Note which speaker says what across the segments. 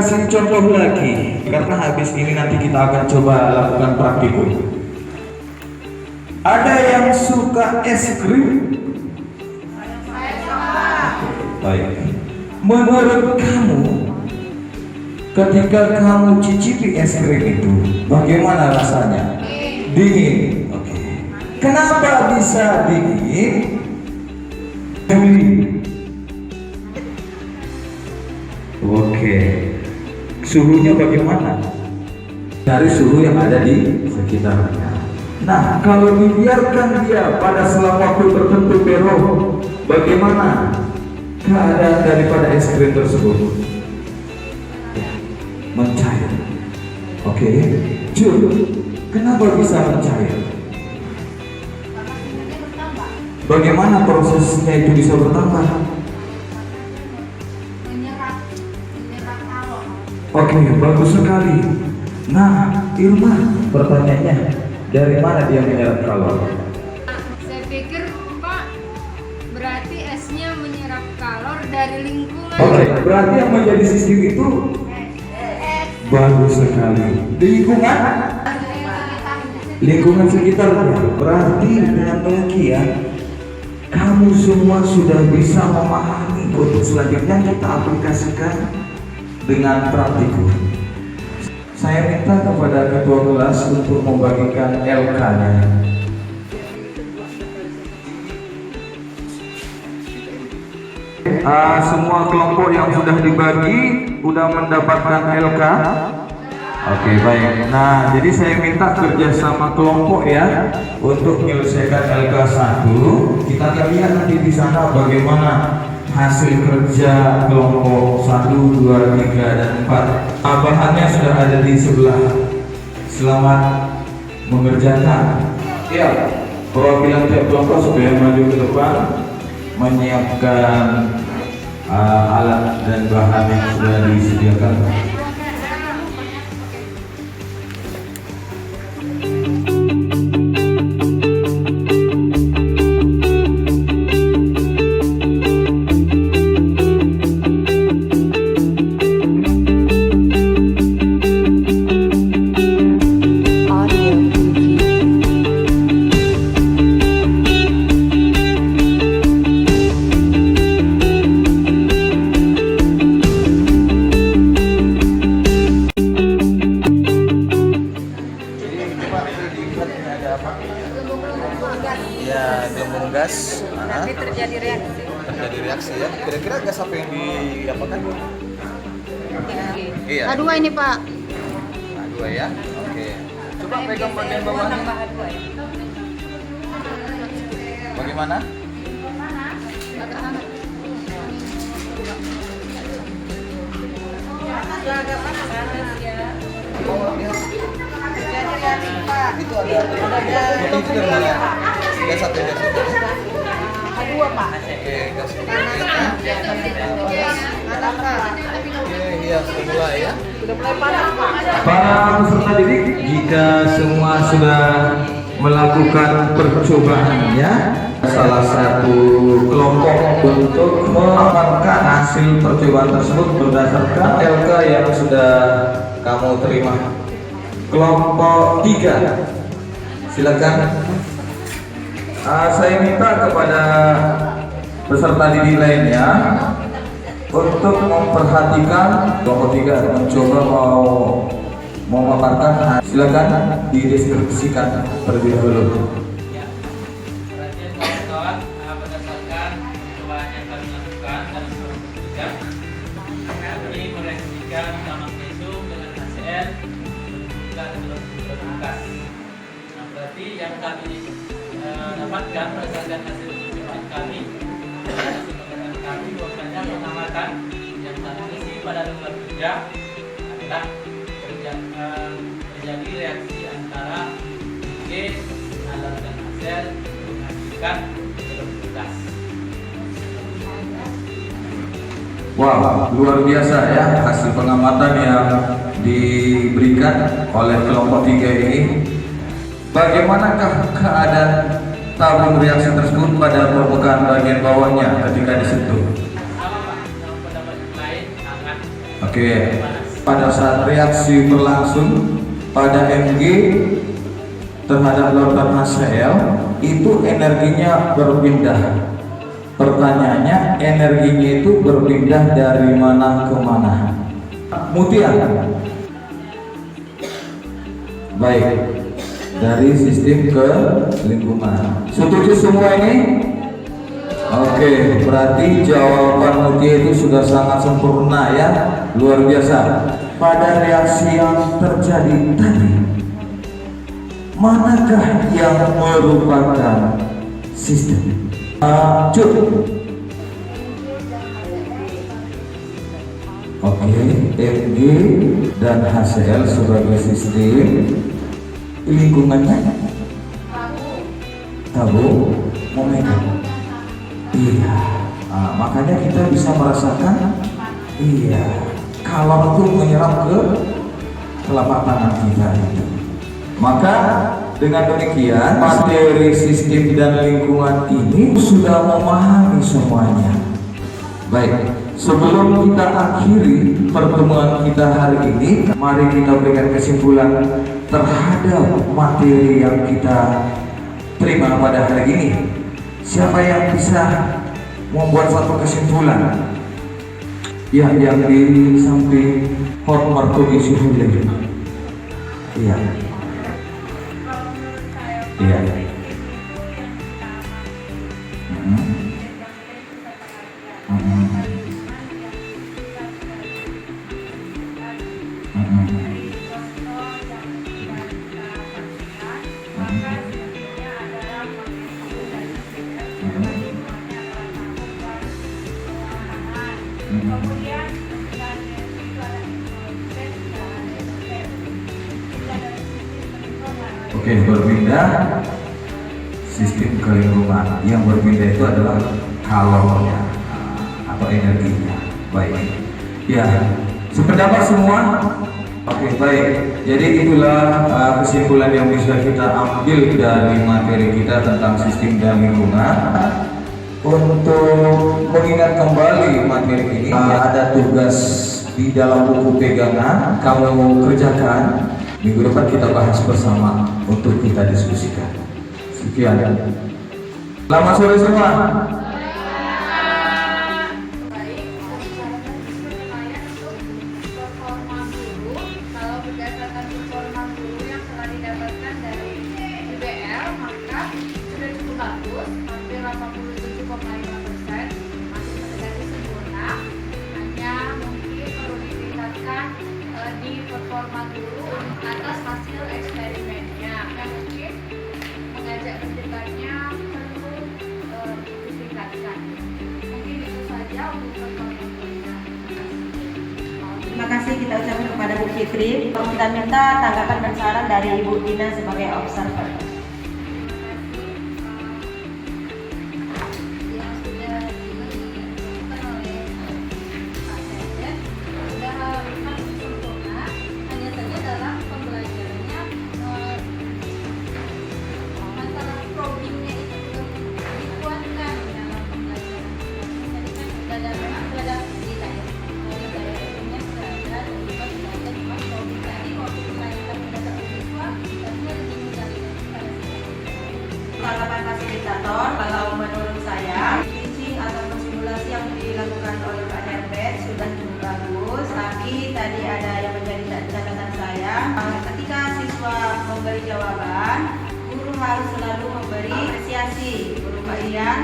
Speaker 1: kasih contoh lagi, karena habis ini nanti kita akan coba lakukan praktikum. Ada yang suka es krim? Baik. Menurut kamu, ketika kamu cicipi es krim itu, bagaimana rasanya? Dingin. Oke. Kenapa bisa dingin? Oke. Suhunya bagaimana? Dari suhu yang ada di sekitarnya. Nah, kalau dibiarkan dia pada selang waktu tertentu belok, bagaimana keadaan daripada es krim tersebut? Mencair. Oke. Jul, kenapa bisa mencair? Bagaimana prosesnya itu bisa bertambah? Oke, bagus sekali. Nah, Irma, pertanyaannya, dari mana dia menyerap kalori?
Speaker 2: Saya pikir Pak, berarti esnya menyerap kalor dari lingkungan.
Speaker 1: Oke, berarti yang menjadi sistem itu bagus sekali. Lingkungan sekitar. Berarti dengan demikian kamu semua sudah bisa memahami. Untuk selanjutnya kita aplikasikan dengan praktikum. Saya minta kepada ketua kelas untuk membagikan LK-nya. Semua kelompok yang sudah dibagi sudah mendapatkan LK. Oke, baik. Nah, jadi saya minta kerjasama kelompok ya untuk menyelesaikan LK 1. Kita akan lihat nanti di sana bagaimana hasil kerja kelompok 1, 2, 3, dan 4. Bahannya sudah ada di sebelah. Selamat mengerjakan. Ya, perwakilan tiap kelompok supaya maju ke depan menyiapkan alat dan bahan yang sudah disediakan.
Speaker 3: Ya, gembung gas.
Speaker 2: Nanti terjadi reaksi.
Speaker 3: Terjadi reaksi ya. Kira-kira gas apa yang diapakan? Iya.
Speaker 2: H2 ini Pak.
Speaker 3: H2 ya. Oke. Coba pegang bagian bawahnya. Bagaimana?
Speaker 2: Agak hangat. Agak panas ya.
Speaker 3: Oh, ya. Itu ada itu dari mana? Gas satu gas itu.
Speaker 2: H2 Pak.
Speaker 3: Oke, gas itu. Oke, iya sudah mulai ya.
Speaker 2: Sudah mulai panas Pak.
Speaker 1: Para peserta didik, jika semua sudah melakukan percobaannya, salah satu kelompok untuk memaparkan hasil percobaan tersebut berdasarkan LK yang sudah kamu terima. Kelompok 3, silakan. Saya minta kepada peserta didik lainnya untuk memperhatikan kelompok 3 mencoba mau memaparkan. Silakan dideskripsikan terlebih dahulu.
Speaker 4: Perhatian kawan-kawan, berdasarkan percobaan yang kami lakukan dalam kelompok 3, kami mereaksikan utama magnesium dengan HCl berbekas. Nah, berarti yang kami dapatkan berdasarkan hasil percobaan kami bahwasanya menamakan yang transmisi pada lingkungan kerja adalah terjadi reaksi antara G dan HCl menghasilkan berbekas.
Speaker 1: Wah, luar biasa ya hasil pengamatan yang diberikan oleh kelompok 3 ini. Bagaimanakah keadaan tabung reaksi tersebut pada permukaan bagian bawahnya ketika disentuh?
Speaker 4: Sama Pak, sama pendapat yang lain hangat.
Speaker 1: Oke.
Speaker 4: Panas.
Speaker 1: pada saat reaksi berlangsung pada Mg terhadap lautan HCl itu energinya berpindah. Pertanyaannya, energinya itu berpindah dari mana ke mana? Mutia. Baik, dari sistem ke lingkungan. Setuju semua ini? Oke, berarti jawaban Mutia itu sudah sangat sempurna ya, luar biasa. Pada reaksi yang terjadi tadi, manakah yang merupakan sistem? Cuk. Oke, Mg dan HCl sebagai sistem. Lingkungannya tabung momentum. Iya, makanya kita bisa merasakan, iya, kalau itu menyerap ke telapak tangan kita itu. Maka dengan demikian materi sistem dan lingkungan ini sudah memahami semuanya. Baik, sebelum kita akhiri pertemuan kita hari ini, mari kita berikan kesimpulan terhadap materi yang kita terima pada hari ini. Siapa yang bisa membuat satu kesimpulan? Ya, yang di samping hot martini suhulir. Iya. Iya. Oke, berpindah sistem ke lingkungan. Yang berpindah itu adalah kalornya atau energinya. Baik. Ya, sependapat semua? Oke, baik. Jadi itulah kesimpulan yang bisa kita ambil dari materi kita tentang sistem dan lingkungan. Untuk mengingat kembali materi ini, ada tugas di dalam buku pegangan kamu kerjakan. Minggu depan kita bahas bersama untuk kita diskusikan. Sekian. Selamat sore semua.
Speaker 2: Kalau berdasarkan performa guru yang telah didapatkan dari IBL, maka sudah cukup bagus, hampir 87,5%, masih mendekati sempurna. Hanya mungkin perlu ditingkatkan di performa guru atas hasil eksperimennya. Dan mungkin mengajak berdebatnya perlu ditingkatkan. Mungkin itu saja untuk performa gurunya.
Speaker 5: Terima kasih kita ucapkan kepada Bu Fitri. Kita minta tanggapan dan saran dari Ibu Dina sebagai observer.
Speaker 2: Yang sudah dilakukan oleh Pak Sekjen sudah harusnya sempurna, hanya saja dalam pembelajarannya masalah probingnya itu belum dikuatkan dalam pembelajaran. Jadi kan sudah ada desain ilmunya sudah ada, juga sudah ada, cuma probing tadi waktu kita mendapat siswa tapi lebih mudah
Speaker 5: Tanggapan fasilitator, kalau menurut saya teaching atau simulasi yang dilakukan oleh Pak Herbert sudah cukup bagus. Tapi tadi ada yang menjadi catatan saya, ketika siswa memberi jawaban, guru harus selalu memberi apresiasi berupa tidak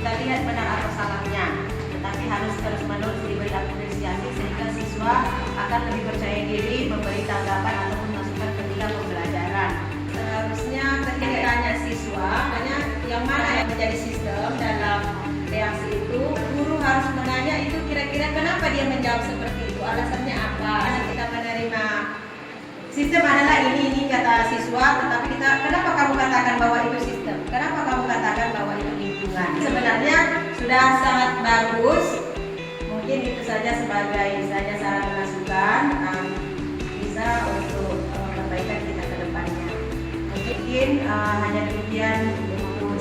Speaker 5: kita lihat benar atau salahnya, tetapi harus terus-menerus diberi apresiasi sehingga siswa akan lebih percaya diri memberi tanggapan ataupun masukan ketika pembelajaran. Seharusnya ketika tanya siswa, yang mana yang menjadi sistem dalam reaksi itu, guru harus menanya itu kira-kira kenapa dia menjawab seperti itu, alasannya apa. Kita menerima sistem adalah ini kata siswa, tetapi kenapa kamu katakan bahwa itu sistem? Kenapa kamu katakan bahwa itu lingkungan? Sebenarnya sudah sangat bagus. Mungkin itu saja sebagai saran masukan, bisa untuk perbaikan kita ke depannya. Mungkin hanya demikian untuk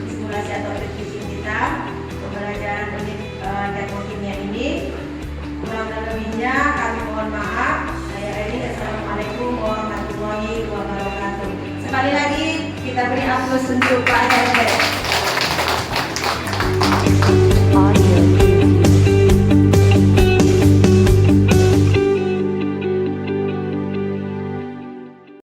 Speaker 5: simulasi atau teaching kita pembelajaran unit teknokimia ini. Kurang lebih Kita beri aplaus untuk Pak Herbert.